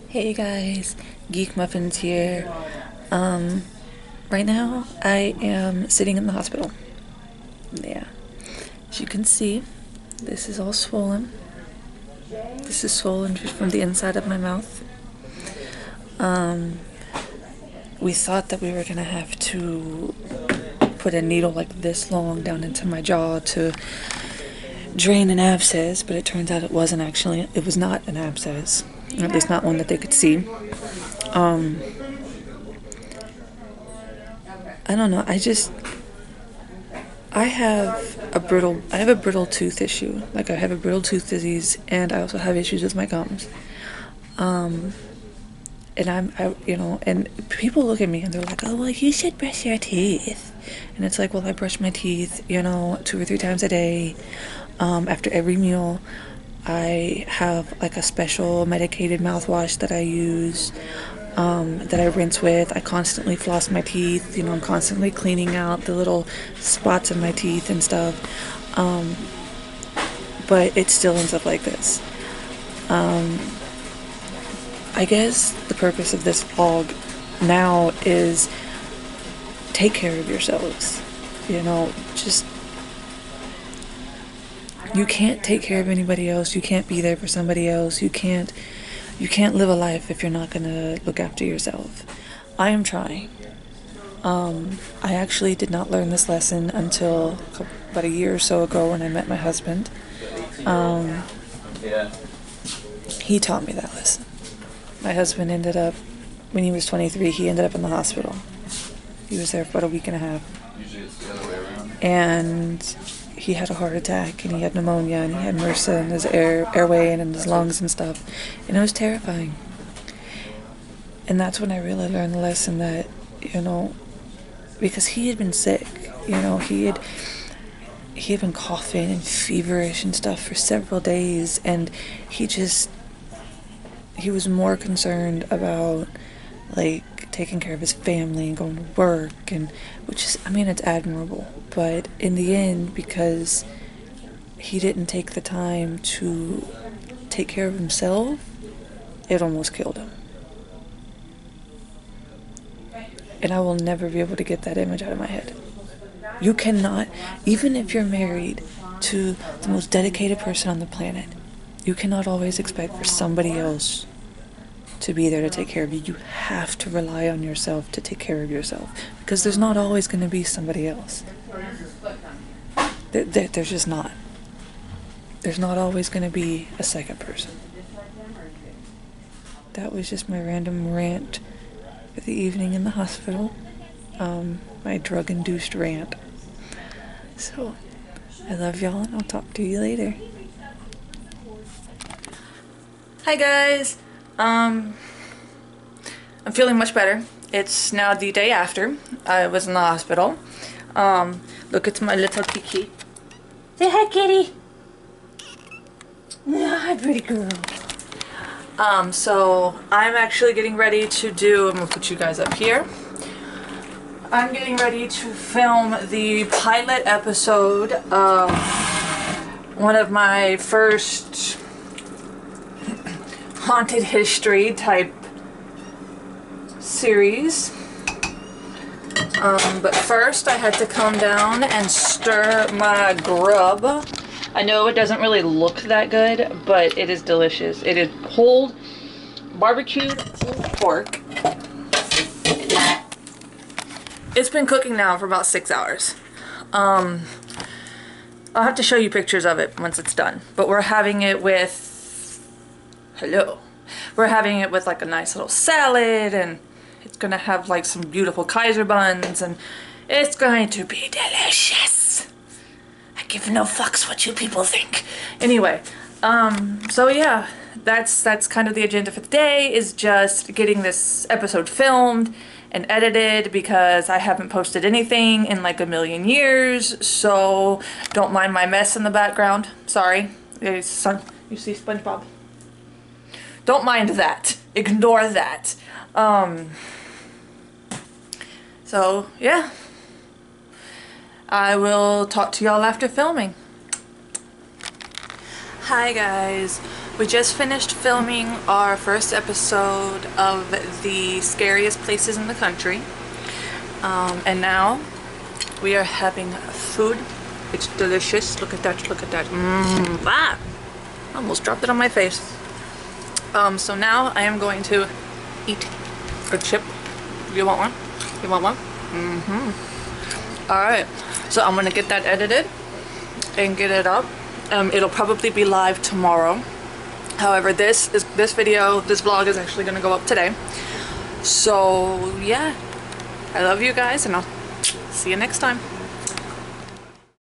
Hey guys, Geek Muffins here. Um, right now I am sitting in the hospital. Yeah. As you can see, this is all swollen. This is swollen from the inside of my mouth. Um, we thought that we were gonna have to put a needle like this long down into my jaw to drain an abscess, but it turns out it wasn't actually. It was not an abscess, or at least not one that they could see. Um, I don't know. I have a brittle tooth issue. Like I have a brittle tooth disease, and I also have issues with my gums. Um, and and people look at me and they're like, "Oh, well, you should brush your teeth." And it's like, well, I brush my teeth, 2 or 3 times a day. After every meal, I have like a special medicated mouthwash that I use. That I rinse with. I constantly floss my teeth. I'm constantly cleaning out the little spots in my teeth and stuff. But it still ends up like this. I guess the purpose of this vlog now is take care of yourselves. Just you can't take care of anybody else. You can't be there for somebody else. You can't live a life if you're not gonna look after yourself. I am trying. I actually did not learn this lesson until about a year or so ago when I met my husband. Um, he taught me that lesson. My husband ended up, when he was 23, he ended up in the hospital. He was there for about a week and a half. And he had a heart attack, and he had pneumonia, and he had MRSA in his airway and in his lungs and stuff. And it was terrifying. And that's when I really learned the lesson that, because he had been sick, he had been coughing and feverish and stuff for several days, and he was more concerned about like taking care of his family and going to work, and which is, it's admirable, but in the end, because he didn't take the time to take care of himself, it almost killed him. And I will never be able to get that image out of my head. You cannot, even if you're married to the most dedicated person on the planet, you cannot always expect for somebody else to be there to take care of you. You have to rely on yourself to take care of yourself, because there's not always going to be somebody else. There's just not. There's not always going to be a second person. That was just my random rant for the evening in the hospital. My drug-induced rant. So, I love y'all, and I'll talk to you later. Hi guys! I'm feeling much better. It's now the day after I was in the hospital. Look, it's my little Kiki. Say hi, kitty! Hi, pretty girl. So I'm actually getting ready to I'm gonna put you guys up here. I'm getting ready to film the pilot episode of one of my first haunted history type series. But first I had to come down and stir my grub. I know it doesn't really look that good, but it is delicious. It is pulled, barbecued pulled pork. It's been cooking now for about 6 hours. I'll have to show you pictures of it once it's done. But we're having it with... We're having it with like a nice little salad, and it's gonna have like some beautiful Kaiser buns, and it's going to be delicious. I give no fucks what you people think. Anyway, so yeah, that's kind of the agenda for the day, is just getting this episode filmed and edited, because I haven't posted anything in like a million years, so don't mind my mess in the background. Sorry. You see SpongeBob? Don't mind that. Ignore that. So, yeah. I will talk to y'all after filming. Hi guys, we just finished filming our first episode of the scariest places in the country, and now we are having food. It's delicious. Look at that, look at that. I almost dropped it on my face. So now I am going to eat a chip. You want one? You want one? Alright, so I'm gonna get that edited and get it up. It'll probably be live tomorrow. However, this vlog is actually gonna go up today. So yeah, I love you guys and I'll see you next time.